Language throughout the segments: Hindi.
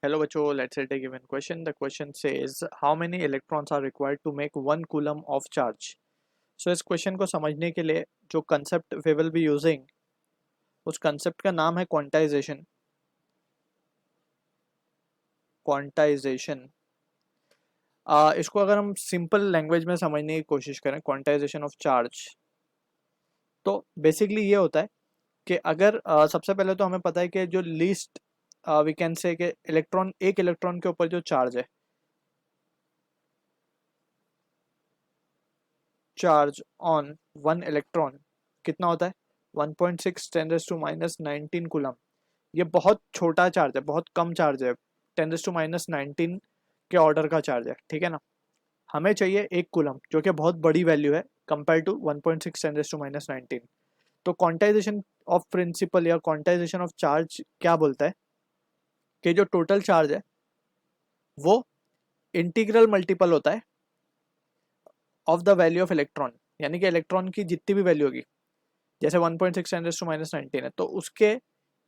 Hello बच्चों, let's say take given question. The question says how many electrons are required to make 1 coulomb of charge. So इस क्वेश्चन को समझने के लिए जो concept we will be using, उस कंसेप्ट का नाम है क्वांटाइजेशन. क्वांटाइजेशन इसको अगर हम सिंपल लैंग्वेज में समझने की कोशिश करें, क्वांटाइजेशन ऑफ चार्ज, तो बेसिकली ये होता है कि अगर सबसे पहले तो हमें पता है कि जो लीस्ट वी कैन से कि इलेक्ट्रॉन, एक इलेक्ट्रॉन के ऊपर जो चार्ज है, चार्ज ऑन 1 इलेक्ट्रॉन कितना होता है 1.6 10⁻⁻19 कूलम. ये बहुत छोटा चार्ज है, बहुत कम चार्ज है, 10⁻⁻19 के ऑर्डर का चार्ज है. ठीक है ना. हमें चाहिए 1 कूलम, जो कि बहुत बड़ी वैल्यू है कंपेयर टू 1.6 10⁻19. तो क्वांटाइजेशन ऑफ प्रिंसिपल या क्वांटाइजेशन ऑफ चार्ज क्या बोलता है कि जो टोटल चार्ज है वो इंटीग्रल मल्टीपल होता है of the value of electron. यानी कि इलेक्ट्रॉन की जितनी भी वैल्यू होगी, जैसे 1.6 10⁻⁻19 है, तो उसके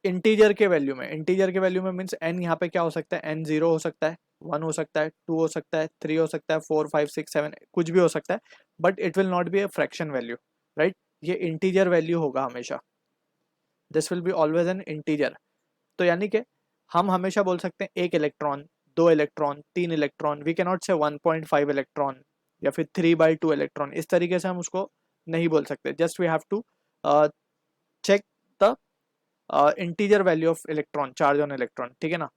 इंटीजर के वैल्यू में, इंटीजर के वैल्यू में मीन्स एन यहाँ पे क्या हो सकता है, एन 0 हो सकता है, 1 हो सकता है, 2 हो सकता है, 3 हो सकता है, 4 5 6 7 कुछ भी हो सकता है, but it will not be a fraction value, right. ये इंटीजर वैल्यू होगा हमेशा. This will be always an integer. तो यानी कि हम हमेशा बोल सकते हैं 1 electron, 2 electron, 3 electron. We can not say 1.5 electron या फिर 3/2 इलेक्ट्रॉन. इस तरीके से हम उसको नहीं बोल सकते. Just we have to check the integer value of electron, charge on electron. ठीक है ना.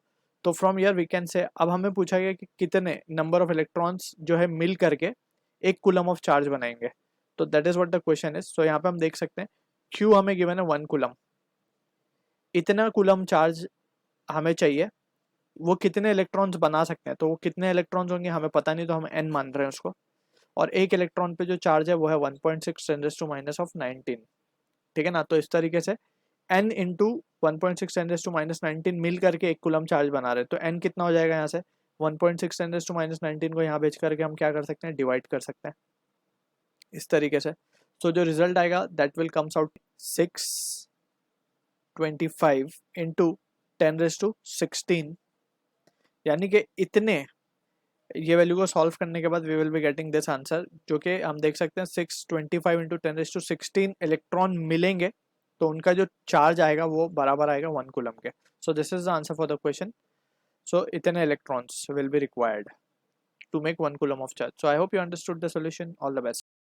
तो from year we can say, अब हमें पूछा गया कि कितने नंबर ऑफ इलेक्ट्रॉन्स जो है मिल करके 1 कूलम ऑफ चार्ज बनाएंगे. तो that is what the question is. So यहाँ पे हम देख सकते हैं क्यू हमें गिवन है 1 कूलम. इतना कूलम चार्ज हमें चाहिए. वो कितने इलेक्ट्रॉन्स बना सकते हैं, तो वो कितने इलेक्ट्रॉन्स होंगे हमें पता नहीं, तो हम एन मान रहे हैं उसको. और 1 इलेक्ट्रॉन पे जो चार्ज है वो है 1.6 10⁻⁻19. ठीक है ना. तो इस तरीके से n इंटू 1.6 10⁻⁻19 मिल करके 1 कूलम चार्ज बना रहे हैं. तो n कितना हो जाएगा यहाँ से, 1.6 10⁻⁻19 को यहाँ भेज करके हम क्या कर सकते हैं, डिवाइड कर सकते हैं इस तरीके से. सो जो रिजल्ट आएगा that will comes out 625 into 10⁻16. यानी कि इतने, ये वैल्यू को सॉल्व करने के बाद we will be getting this answer, जो कि हम देख सकते हैं 625 इंटू 10⁻16 इलेक्ट्रॉन मिलेंगे. तो उनका जो चार्ज आएगा वो बराबर आएगा 1 कूलम के. So this is the answer for the question. So इतने electrons will be required to make 1 coulomb of charge. So I hope you understood the solution. All the best.